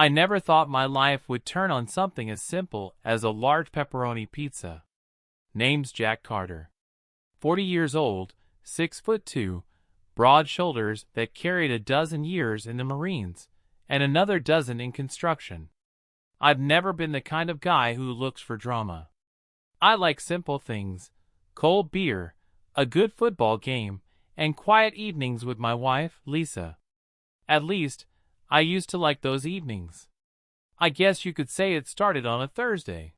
I never thought my life would turn on something as simple as a large pepperoni pizza. Name's Jack Carter. 40 years old, 6'2", broad shoulders that carried a dozen years in the Marines, and another dozen in construction. I've never been the kind of guy who looks for drama. I like simple things: cold beer, a good football game, and quiet evenings with my wife, Lisa. At least, I used to like those evenings. I guess you could say it started on a Thursday.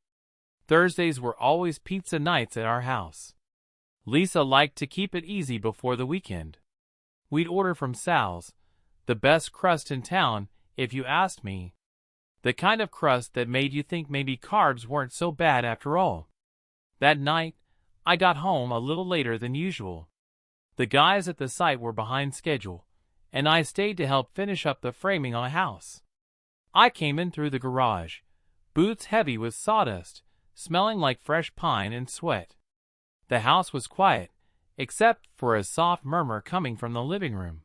Thursdays were always pizza nights at our house. Lisa liked to keep it easy before the weekend. We'd order from Sal's, the best crust in town, if you asked me. The kind of crust that made you think maybe carbs weren't so bad after all. That night, I got home a little later than usual. The guys at the site were behind schedule, and I stayed to help finish up the framing on a house. I came in through the garage, boots heavy with sawdust, smelling like fresh pine and sweat. The house was quiet, except for a soft murmur coming from the living room.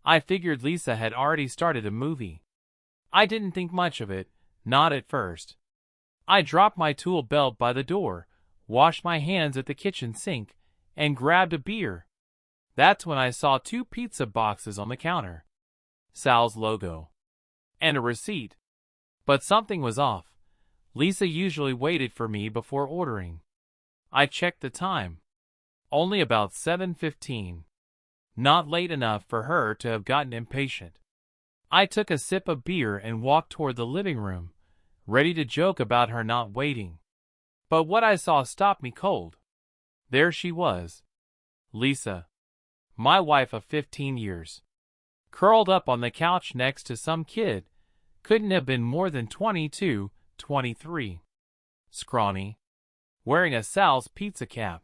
I figured Lisa had already started a movie. I didn't think much of it, not at first. I dropped my tool belt by the door, washed my hands at the kitchen sink, and grabbed a beer. That's when I saw 2 pizza boxes on the counter. Sal's logo. And a receipt. But something was off. Lisa usually waited for me before ordering. I checked the time. Only about 7:15. Not late enough for her to have gotten impatient. I took a sip of beer and walked toward the living room, ready to joke about her not waiting. But what I saw stopped me cold. There she was. Lisa. My wife of 15 years. Curled up on the couch next to some kid. Couldn't have been more than 22, 23. Scrawny. Wearing a Sal's pizza cap.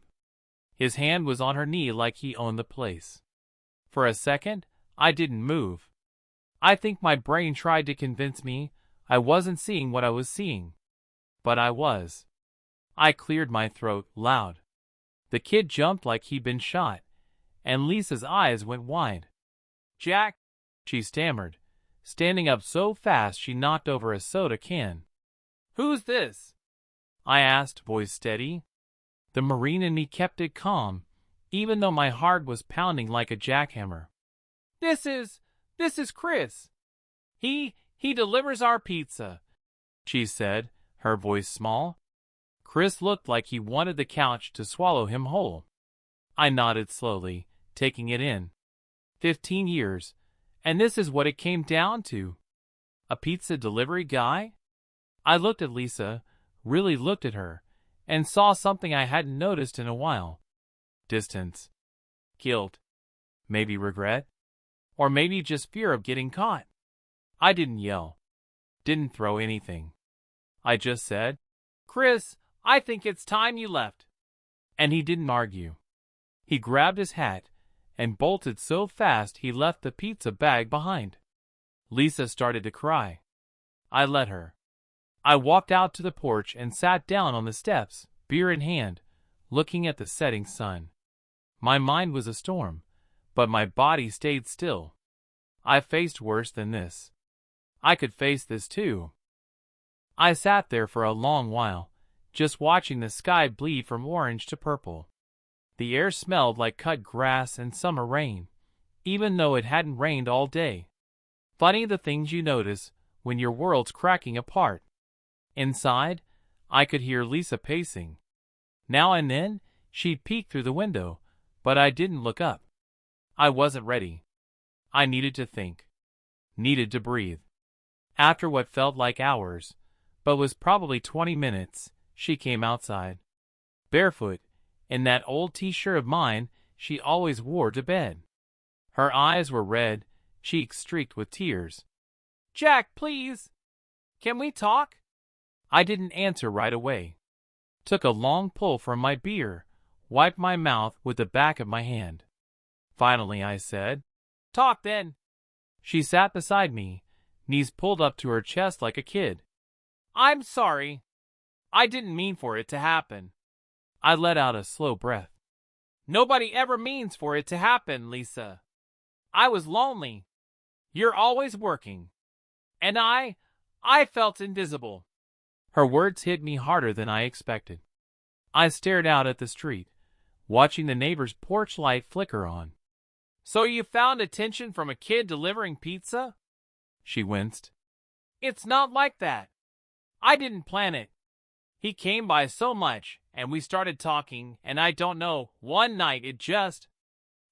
His hand was on her knee like he owned the place. For a second, I didn't move. I think my brain tried to convince me I wasn't seeing what I was seeing. But I was. I cleared my throat loud. The kid jumped like he'd been shot, and Lisa's eyes went wide. "Jack," she stammered, standing up so fast she knocked over a soda can. "Who's this?" I asked, voice steady. The Marine in me kept it calm, even though my heart was pounding like a jackhammer. This is Chris. He delivers our pizza," she said, her voice small. Chris looked like he wanted the couch to swallow him whole. I nodded slowly, taking it in. 15 years, and this is what it came down to. A pizza delivery guy? I looked at Lisa, really looked at her, and saw something I hadn't noticed in a while. Distance. Guilt. Maybe regret. Or maybe just fear of getting caught. I didn't yell. Didn't throw anything. I just said, "Chris, I think it's time you left." And he didn't argue. He grabbed his hat and bolted so fast he left the pizza bag behind. Lisa started to cry. I let her. I walked out to the porch and sat down on the steps, beer in hand, looking at the setting sun. My mind was a storm, but my body stayed still. I faced worse than this. I could face this too. I sat there for a long while, just watching the sky bleed from orange to purple. The air smelled like cut grass and summer rain, even though it hadn't rained all day. Funny the things you notice when your world's cracking apart. Inside, I could hear Lisa pacing. Now and then, she'd peek through the window, but I didn't look up. I wasn't ready. I needed to think. Needed to breathe. After what felt like hours, but was probably 20 minutes, she came outside. Barefoot, in that old t-shirt of mine she always wore to bed. Her eyes were red, cheeks streaked with tears. "Jack, please! Can we talk?" I didn't answer right away. Took a long pull from my beer, wiped my mouth with the back of my hand. Finally I said, "Talk then." She sat beside me, knees pulled up to her chest like a kid. "I'm sorry. I didn't mean for it to happen." I let out a slow breath. "Nobody ever means for it to happen, Lisa. I was lonely. You're always working. And I I felt invisible. Her words hit me harder than I expected. I stared out at the street, watching the neighbor's porch light flicker on. So you found attention from a kid delivering pizza? She winced. It's not like that. I didn't plan it. He came by so much, and we started talking, and I don't know, one night it just...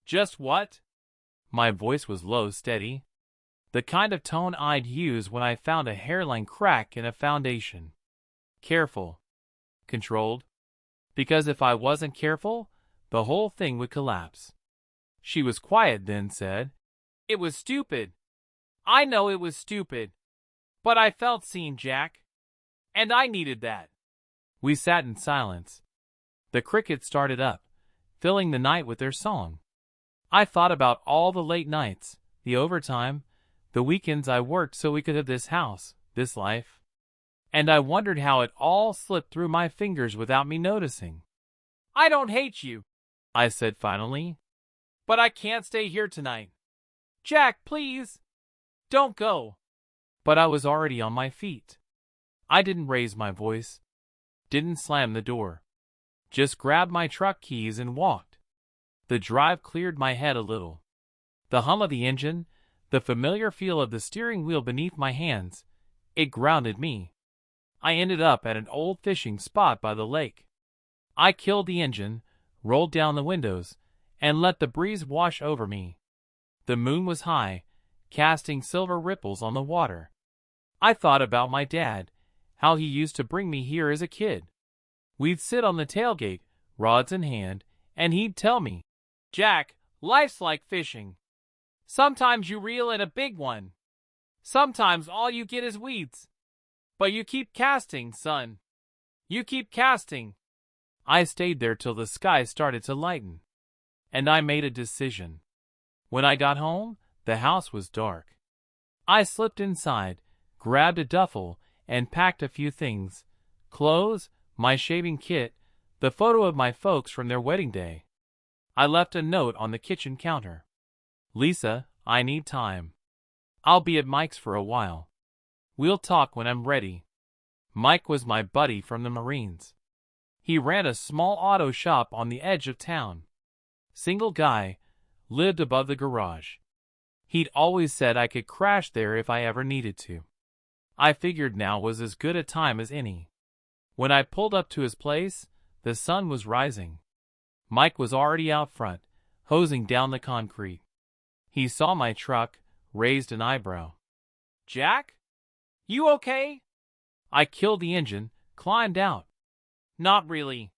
Just what? My voice was low, steady. The kind of tone I'd use when I found a hairline crack in a foundation. Careful. Controlled. Because if I wasn't careful, the whole thing would collapse. She was quiet, then said, It was stupid. I know it was stupid. But I felt seen, Jack. And I needed that. We sat in silence. The crickets started up, filling the night with their song. I thought about all the late nights, the overtime, the weekends I worked so we could have this house, this life. And I wondered how it all slipped through my fingers without me noticing. I don't hate you, I said finally. But I can't stay here tonight. Jack, please. Don't go. But I was already on my feet. I didn't raise my voice. Didn't slam the door. Just grabbed my truck keys and walked. The drive cleared my head a little. The hum of the engine, the familiar feel of the steering wheel beneath my hands, it grounded me. I ended up at an old fishing spot by the lake. I killed the engine, rolled down the windows, and let the breeze wash over me. The moon was high, casting silver ripples on the water. I thought about my dad, how he used to bring me here as a kid. We'd sit on the tailgate, rods in hand, and he'd tell me, Jack, life's like fishing. Sometimes you reel in a big one. Sometimes all you get is weeds. But you keep casting, son. You keep casting. I stayed there till the sky started to lighten. And I made a decision. When I got home, the house was dark. I slipped inside, grabbed a duffel, and packed a few things. Clothes, my shaving kit, the photo of my folks from their wedding day. I left a note on the kitchen counter. Lisa, I need time. I'll be at Mike's for a while. We'll talk when I'm ready. Mike was my buddy from the Marines. He ran a small auto shop on the edge of town. Single guy, lived above the garage. He'd always said I could crash there if I ever needed to. I figured now was as good a time as any. When I pulled up to his place, the sun was rising. Mike was already out front, hosing down the concrete. He saw my truck, raised an eyebrow. Jack? You okay? I killed the engine, climbed out. Not really.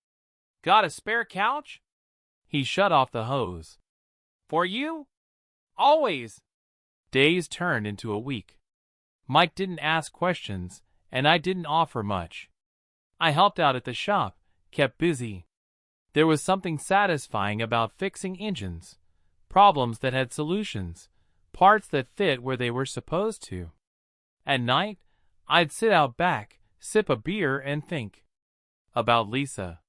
Got a spare couch? He shut off the hose. For you? Always. Days turned into a week. Mike didn't ask questions, and I didn't offer much. I helped out at the shop, kept busy. There was something satisfying about fixing engines, problems that had solutions, parts that fit where they were supposed to. At night, I'd sit out back, sip a beer, and think. About Lisa.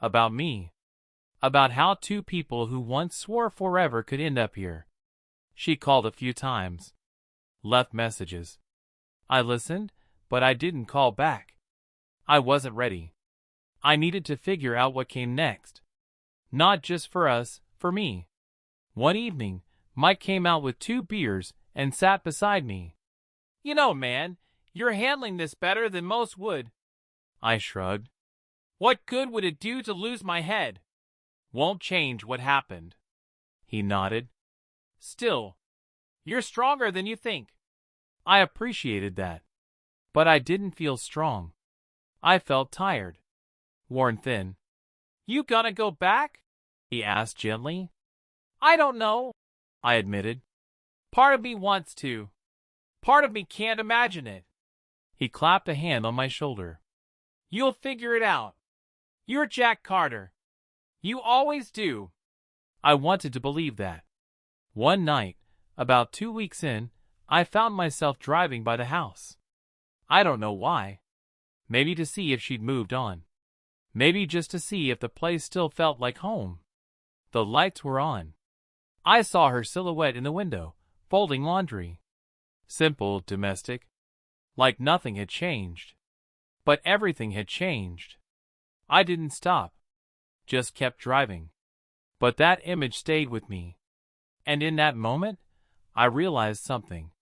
About me. About how two people who once swore forever could end up here. She called a few times. Left messages. I listened, but I didn't call back. I wasn't ready. I needed to figure out what came next. Not just for us, for me. One evening, Mike came out with 2 beers and sat beside me. You know, man, you're handling this better than most would. I shrugged. What good would it do to lose my head? Won't change what happened. He nodded. Still, you're stronger than you think. I appreciated that. But I didn't feel strong. I felt tired. Worn thin. You gonna go back? He asked gently. I don't know, I admitted. Part of me wants to. Part of me can't imagine it. He clapped a hand on my shoulder. You'll figure it out. You're Jack Carter. You always do. I wanted to believe that. One night, about 2 weeks in, I found myself driving by the house. I don't know why. Maybe to see if she'd moved on. Maybe just to see if the place still felt like home. The lights were on. I saw her silhouette in the window, folding laundry. Simple, domestic. like nothing had changed. But everything had changed. I didn't stop, just kept driving. But that image stayed with me. And in that moment, I realized something.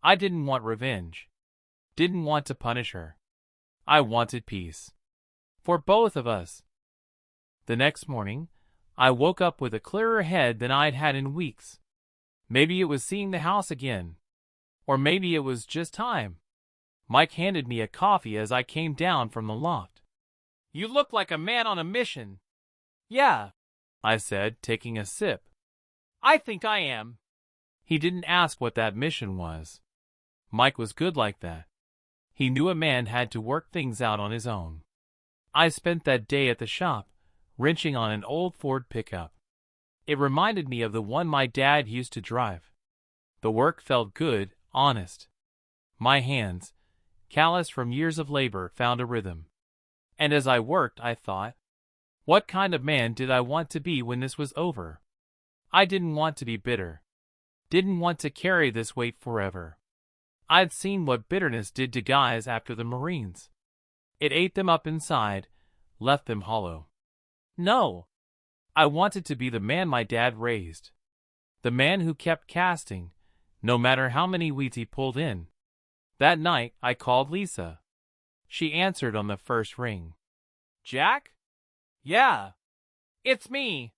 I didn't want revenge. Didn't want to punish her. I wanted peace. For both of us. The next morning, I woke up with a clearer head than I'd had in weeks. Maybe it was seeing the house again. Or maybe it was just time. Mike handed me a coffee as I came down from the loft. "You look like a man on a mission." "Yeah," I said, taking a sip. "I think I am." He didn't ask what that mission was. Mike was good like that. He knew a man had to work things out on his own. I spent that day at the shop, wrenching on an old Ford pickup. It reminded me of the one my dad used to drive. The work felt good, honest. My hands, calloused from years of labor, found a rhythm. And as I worked, I thought, what kind of man did I want to be when this was over? I didn't want to be bitter. Didn't want to carry this weight forever. I'd seen what bitterness did to guys after the Marines. It ate them up inside, left them hollow. No. I wanted to be the man my dad raised. The man who kept casting, no matter how many weeds he pulled in. That night, I called Lisa. She answered on the first ring. "Jack?" "Yeah. It's me."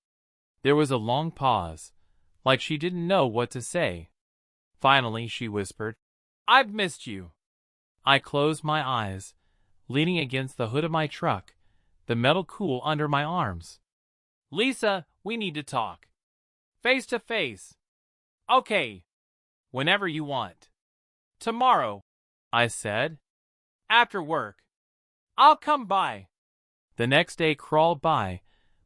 There was a long pause, like she didn't know what to say. Finally, she whispered, "I've missed you." I closed my eyes, leaning against the hood of my truck, the metal cool under my arms. "Lisa, we need to talk. Face to face." "Okay. Whenever you want." "Tomorrow," I said. "After work. I'll come by." The next day crawled by,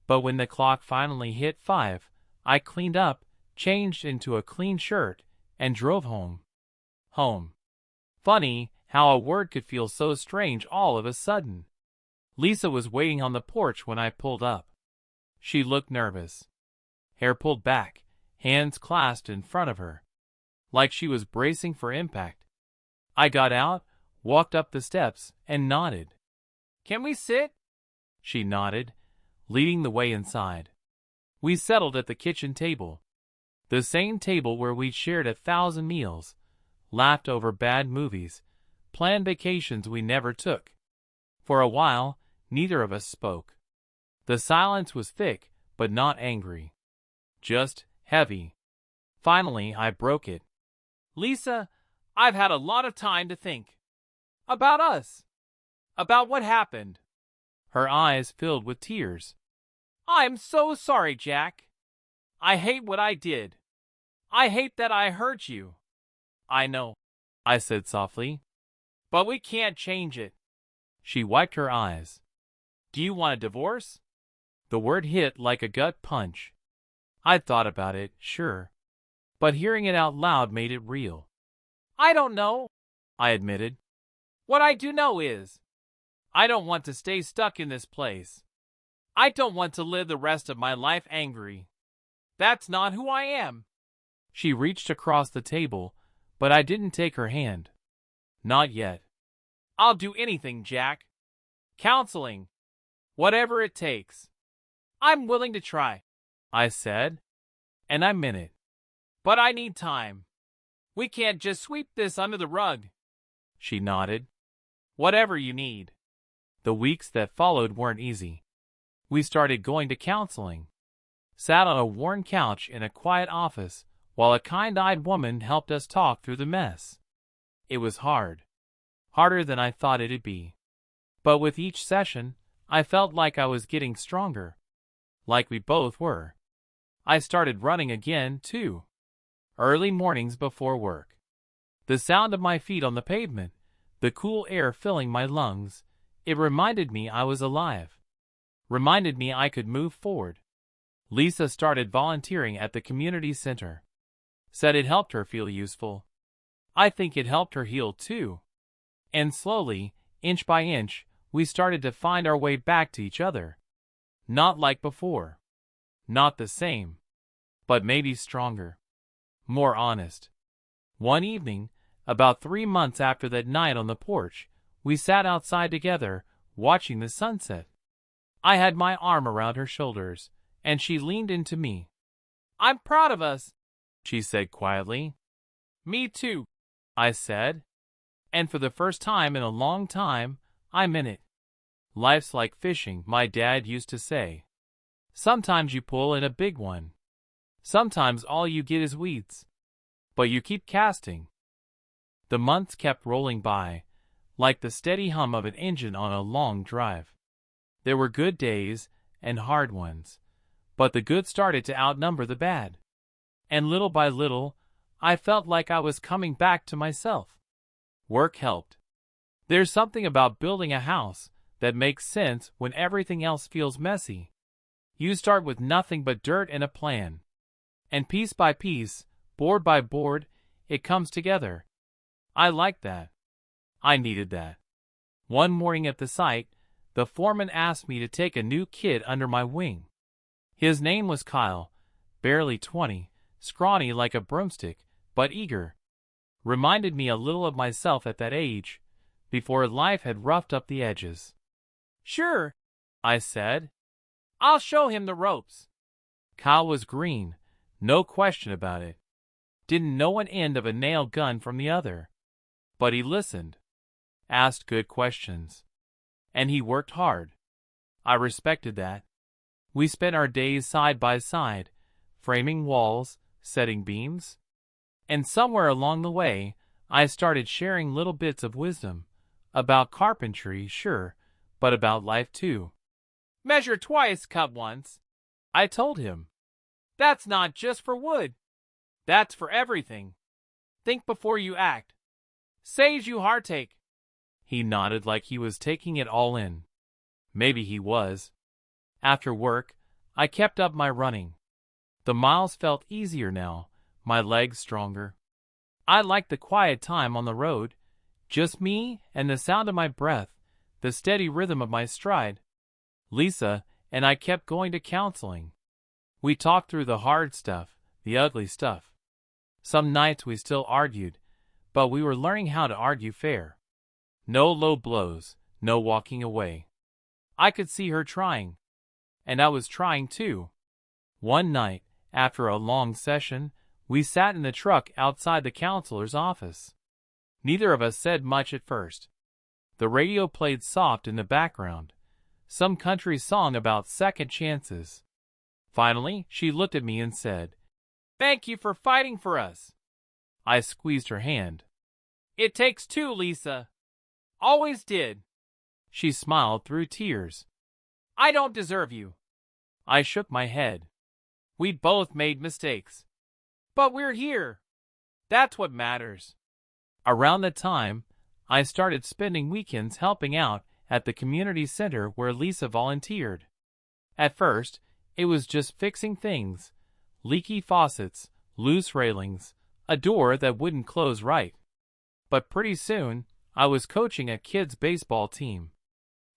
but when the clock finally hit 5, I cleaned up, changed into a clean shirt, and drove home. Home. Funny how a word could feel so strange all of a sudden. Lisa was waiting on the porch when I pulled up. She looked nervous. Hair pulled back, hands clasped in front of her, like she was bracing for impact. I got out, walked up the steps, and nodded. "Can we sit?" She nodded, leading the way inside. We settled at the kitchen table. The same table where we'd shared 1,000 meals, laughed over bad movies, planned vacations we never took. For a while, neither of us spoke. The silence was thick, but not angry. Just heavy. Finally, I broke it. "Lisa, I've had a lot of time to think. About us. About what happened." Her eyes filled with tears. "I'm so sorry, Jack. I hate what I did. I hate that I hurt you." "I know," I said softly. "But we can't change it." She wiped her eyes. "Do you want a divorce?" The word hit like a gut punch. I'd thought about it, sure. But hearing it out loud made it real. "I don't know," I admitted. "What I do know is, I don't want to stay stuck in this place. I don't want to live the rest of my life angry. That's not who I am." She reached across the table, but I didn't take her hand. "Not yet." "I'll do anything, Jack. Counseling. Whatever it takes. I'm willing to try," I said. And I meant it. "But I need time. We can't just sweep this under the rug." She nodded. "Whatever you need." The weeks that followed weren't easy. We started going to counseling. Sat on a worn couch in a quiet office while a kind-eyed woman helped us talk through the mess. It was hard. Harder than I thought it'd be. But with each session, I felt like I was getting stronger. Like we both were. I started running again, too. Early mornings before work. The sound of my feet on the pavement, the cool air filling my lungs, it reminded me I was alive. Reminded me I could move forward. Lisa started volunteering at the community center. Said it helped her feel useful. I think it helped her heal too. And slowly, inch by inch, we started to find our way back to each other. Not like before. Not the same. But maybe stronger. More honest. One evening, About 3 months after that night on the porch, we sat outside together, watching the sunset. I had my arm around her shoulders, and she leaned into me. "I'm proud of us," she said quietly. "Me too," I said. And for the first time in a long time, I meant it. Life's like fishing, my dad used to say. Sometimes you pull in a big one. Sometimes all you get is weeds. But you keep casting. The months kept rolling by, like the steady hum of an engine on a long drive. There were good days and hard ones, but the good started to outnumber the bad. And little by little, I felt like I was coming back to myself. Work helped. There's something about building a house that makes sense when everything else feels messy. You start with nothing but dirt and a plan. And piece by piece, board by board, it comes together. I like that. I needed that. One morning at the site, the foreman asked me to take a new kid under my wing. His name was Kyle, barely 20, scrawny like a broomstick, but eager. Reminded me a little of myself at that age, before life had roughed up the edges. "Sure," I said. "I'll show him the ropes." Kyle was green, no question about it. Didn't know an end of a nail gun from the other. But he listened, asked good questions, and he worked hard. I respected that. We spent our days side by side, framing walls, setting beams. And somewhere along the way, I started sharing little bits of wisdom. About carpentry, sure, but about life too. "Measure twice, cut once," I told him. "That's not just for wood. That's for everything. Think before you act. Saves you heartache." He nodded like he was taking it all in. Maybe he was. After work, I kept up my running. The miles felt easier now, my legs stronger. I liked the quiet time on the road, just me and the sound of my breath, the steady rhythm of my stride. Lisa and I kept going to counseling. We talked through the hard stuff, the ugly stuff. Some nights we still argued, but we were learning how to argue fair. No low blows, no walking away. I could see her trying, and I was trying too. One night, after a long session, we sat in the truck outside the counselor's office. Neither of us said much at first. The radio played soft in the background, some country song about second chances. Finally, she looked at me and said, "Thank you for fighting for us." I squeezed her hand. "It takes two, Lisa. Always did." She smiled through tears. "I don't deserve you." I shook my head. We both made mistakes. But we're here. That's what matters. Around that time, I started spending weekends helping out at the community center where Lisa volunteered. At first, it was just fixing things, leaky faucets, loose railings, a door that wouldn't close right. But pretty soon, I was coaching a kids' baseball team.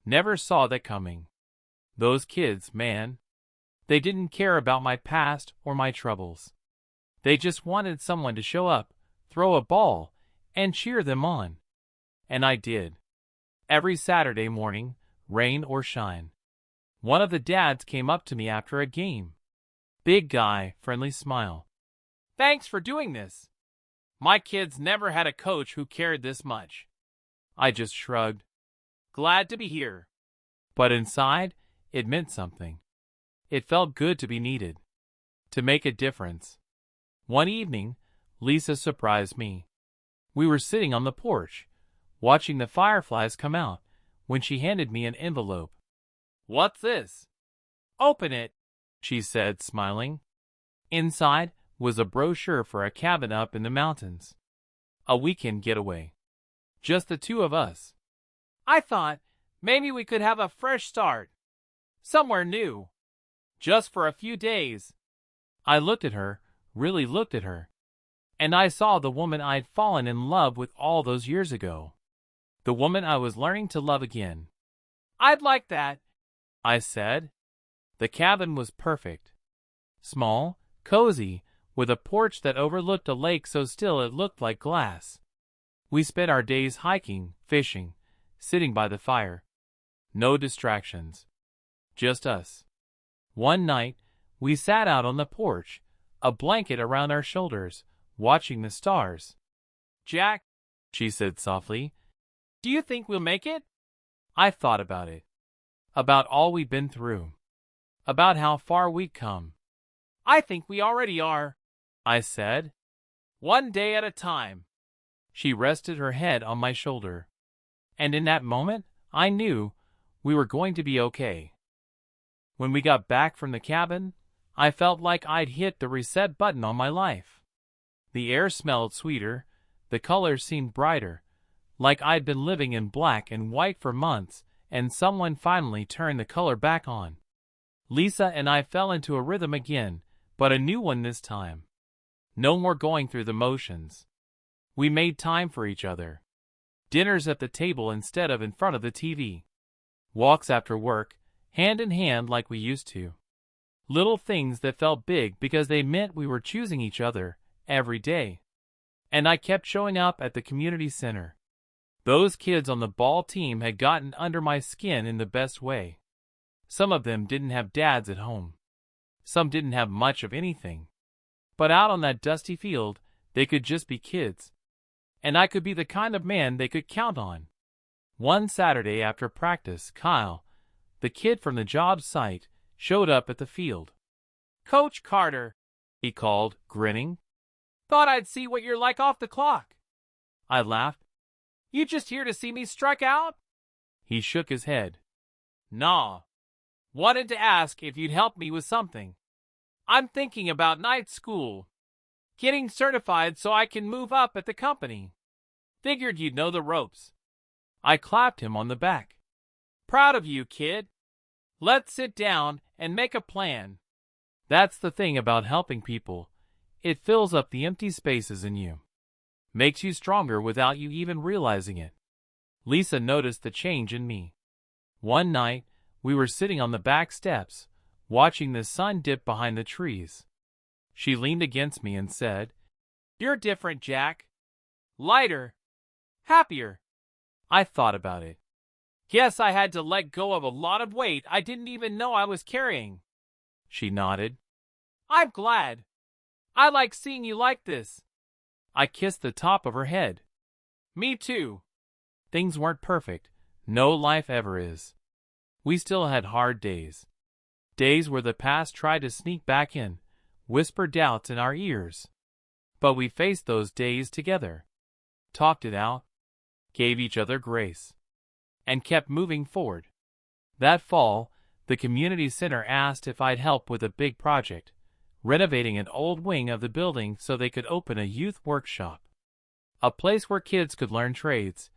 Never saw that coming. Those kids, man. They didn't care about my past or my troubles. They just wanted someone to show up, throw a ball, and cheer them on. And I did. Every Saturday morning, rain or shine. One of the dads came up to me after a game. Big guy, friendly smile. "Thanks for doing this. My kids never had a coach who cared this much." I just shrugged. Glad to be here. But inside, it meant something. It felt good to be needed, to make a difference. One evening, Lisa surprised me. We were sitting on the porch, watching the fireflies come out, when she handed me an envelope. "What's this?" "Open it," she said, smiling. Inside was a brochure for a cabin up in the mountains. A weekend getaway. Just the two of us. I thought maybe we could have a fresh start. Somewhere new. Just for a few days. I looked at her, really looked at her. And I saw the woman I'd fallen in love with all those years ago. The woman I was learning to love again. "I'd like that," I said. The cabin was perfect. Small, cozy, with a porch that overlooked a lake so still it looked like glass. We spent our days hiking, fishing, sitting by the fire. No distractions. Just us. One night, we sat out on the porch, a blanket around our shoulders, watching the stars. "Jack," she said softly, "do you think we'll make it?" I thought about it. About all we'd been through. About how far we'd come. "I think we already are," I said. "One day at a time." She rested her head on my shoulder. And in that moment, I knew we were going to be okay. When we got back from the cabin, I felt like I'd hit the reset button on my life. The air smelled sweeter, the colors seemed brighter, like I'd been living in black and white for months, and someone finally turned the color back on. Lisa and I fell into a rhythm again, but a new one this time. No more going through the motions. We made time for each other. Dinners at the table instead of in front of the TV. Walks after work, hand in hand like we used to. Little things that felt big because they meant we were choosing each other every day. And I kept showing up at the community center. Those kids on the ball team had gotten under my skin in the best way. Some of them didn't have dads at home. Some didn't have much of anything. But out on that dusty field, they could just be kids. And I could be the kind of man they could count on. One Saturday after practice, Kyle, the kid from the job site, showed up at the field. "Coach Carter," he called, grinning. "Thought I'd see what you're like off the clock." I laughed. "You just here to see me strike out?" He shook his head. "Nah. Wanted to ask if you'd help me with something. I'm thinking about night school. Getting certified so I can move up at the company. Figured you'd know the ropes." I clapped him on the back. "Proud of you, kid. Let's sit down and make a plan." That's the thing about helping people. It fills up the empty spaces in you. Makes you stronger without you even realizing it. Lisa noticed the change in me. One night, we were sitting on the back steps, watching the sun dip behind the trees. She leaned against me and said, "You're different, Jack. Lighter. Happier." I thought about it. "Guess I had to let go of a lot of weight I didn't even know I was carrying." She nodded. "I'm glad. I like seeing you like this." I kissed the top of her head. "Me too." Things weren't perfect. No life ever is. We still had hard days. Days where the past tried to sneak back in, whisper doubts in our ears. But we faced those days together. Talked it out. Gave each other grace. And kept moving forward. That fall, the community center asked if I'd help with a big project, renovating an old wing of the building so they could open a youth workshop. A place where kids could learn trades,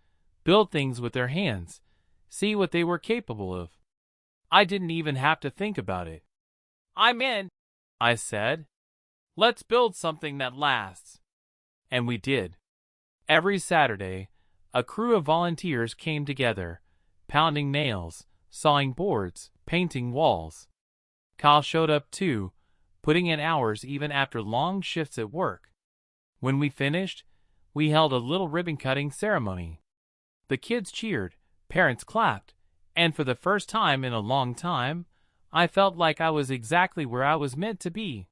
build things with their hands, see what they were capable of. I didn't even have to think about it. "I'm in," I said. "Let's build something that lasts." And we did. Every Saturday, a crew of volunteers came together, pounding nails, sawing boards, painting walls. Kyle showed up too, putting in hours even after long shifts at work. When we finished, we held a little ribbon-cutting ceremony. The kids cheered, parents clapped, and for the first time in a long time, I felt like I was exactly where I was meant to be.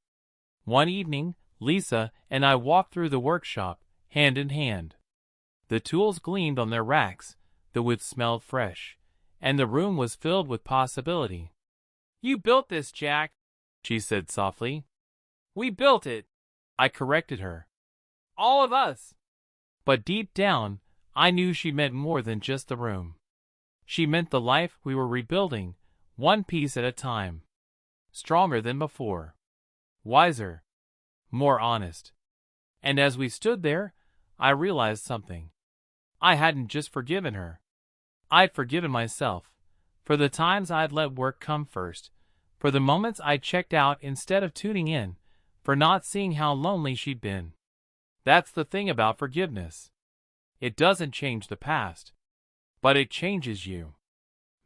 One evening, Lisa and I walked through the workshop, hand in hand. The tools gleamed on their racks, the wood smelled fresh, and the room was filled with possibility. "You built this, Jack," she said softly. "We built it," I corrected her. "All of us." But deep down, I knew she meant more than just the room. She meant the life we were rebuilding, one piece at a time. Stronger than before. Wiser. More honest. And as we stood there, I realized something. I hadn't just forgiven her. I'd forgiven myself, for the times I'd let work come first, for the moments I checked out instead of tuning in, for not seeing how lonely she'd been. That's the thing about forgiveness. It doesn't change the past, but it changes you.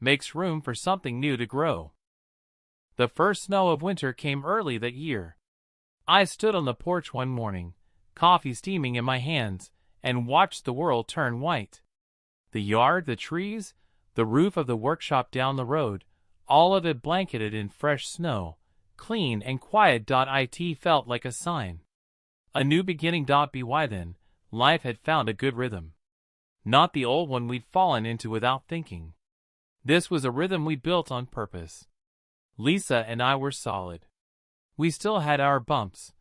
Makes room for something new to grow. The first snow of winter came early that year. I stood on the porch one morning, coffee steaming in my hands, and watched the world turn white. The yard, the trees, the roof of the workshop down the road, all of it blanketed in fresh snow, clean and quiet. It felt like a sign. A new beginning. By then, life had found a good rhythm. Not the old one we'd fallen into without thinking. This was a rhythm we built on purpose. Lisa and I were solid. We still had our bumps.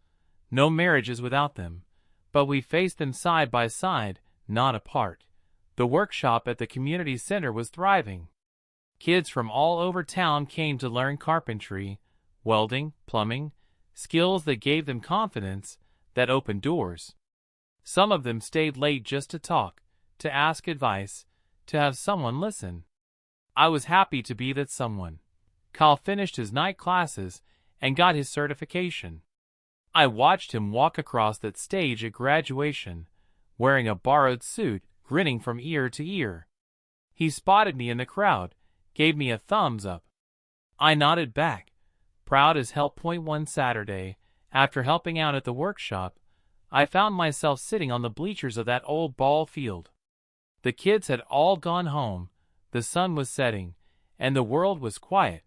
No marriages without them. But we faced them side by side, not apart. The workshop at the community center was thriving. Kids from all over town came to learn carpentry, welding, plumbing, skills that gave them confidence, that opened doors. Some of them stayed late just to talk, to ask advice, to have someone listen. I was happy to be that someone. Kyle finished his night classes and got his certification. I watched him walk across that stage at graduation, wearing a borrowed suit, grinning from ear to ear. He spotted me in the crowd, gave me a thumbs up. I nodded back, proud as hell. One Saturday, after helping out at the workshop, I found myself sitting on the bleachers of that old ball field. The kids had all gone home, the sun was setting, and the world was quiet.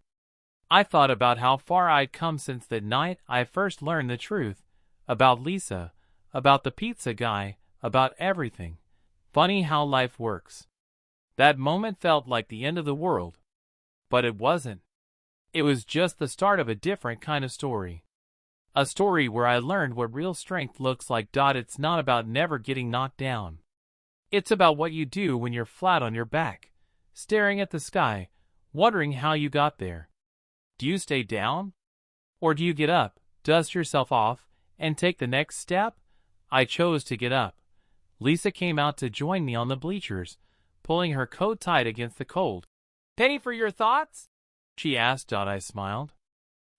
I thought about how far I'd come since that night I first learned the truth, about Lisa, about the pizza guy, about everything. Funny how life works. That moment felt like the end of the world. But it wasn't. It was just the start of a different kind of story. A story where I learned what real strength looks like. It's not about never getting knocked down. It's about what you do when you're flat on your back, staring at the sky, wondering how you got there. Do you stay down? Or do you get up, dust yourself off, and take the next step? I chose to get up. Lisa came out to join me on the bleachers, pulling her coat tight against the cold. "Penny for your thoughts?" she asked. I smiled.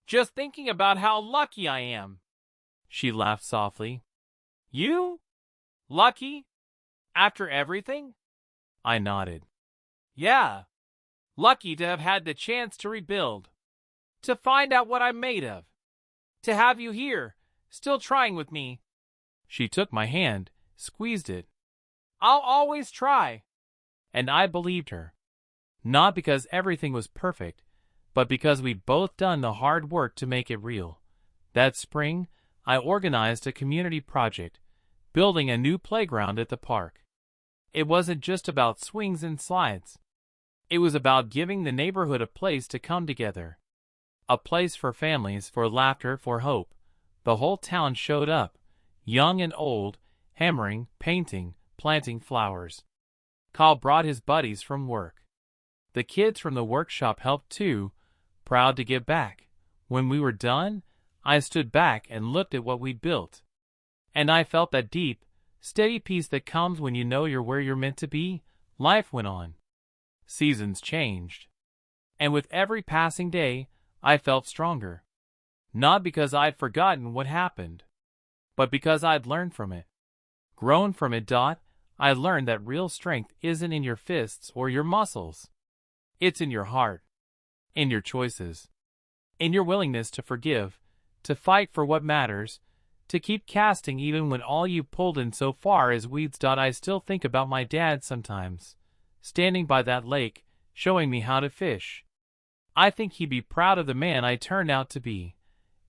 "Just thinking about how lucky I am." She laughed softly. "You? Lucky? After everything?" I nodded. "Yeah. Lucky to have had the chance to rebuild. To find out what I'm made of. To have you here, still trying with me." She took my hand, squeezed it. "I'll always try." And I believed her. Not because everything was perfect, but because we'd both done the hard work to make it real. That spring, I organized a community project, building a new playground at the park. It wasn't just about swings and slides. It was about giving the neighborhood a place to come together. A place for families, for laughter, for hope. The whole town showed up, young and old, hammering, painting, planting flowers. Kyle brought his buddies from work. The kids from the workshop helped too, proud to give back. When we were done, I stood back and looked at what we'd built. And I felt that deep, steady peace that comes when you know you're where you're meant to be. Life went on. Seasons changed. And with every passing day, I felt stronger. Not because I'd forgotten what happened, but because I'd learned from it. Grown from it. I learned that real strength isn't in your fists or your muscles. It's in your heart, in your choices, in your willingness to forgive, to fight for what matters, to keep casting even when all you pulled in so far is weeds. I still think about my dad sometimes, standing by that lake, showing me how to fish. I think he'd be proud of the man I turned out to be.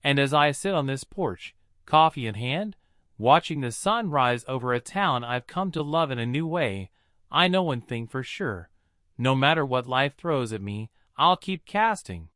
And as I sit on this porch, coffee in hand, watching the sun rise over a town I've come to love in a new way, I know one thing for sure. No matter what life throws at me, I'll keep casting.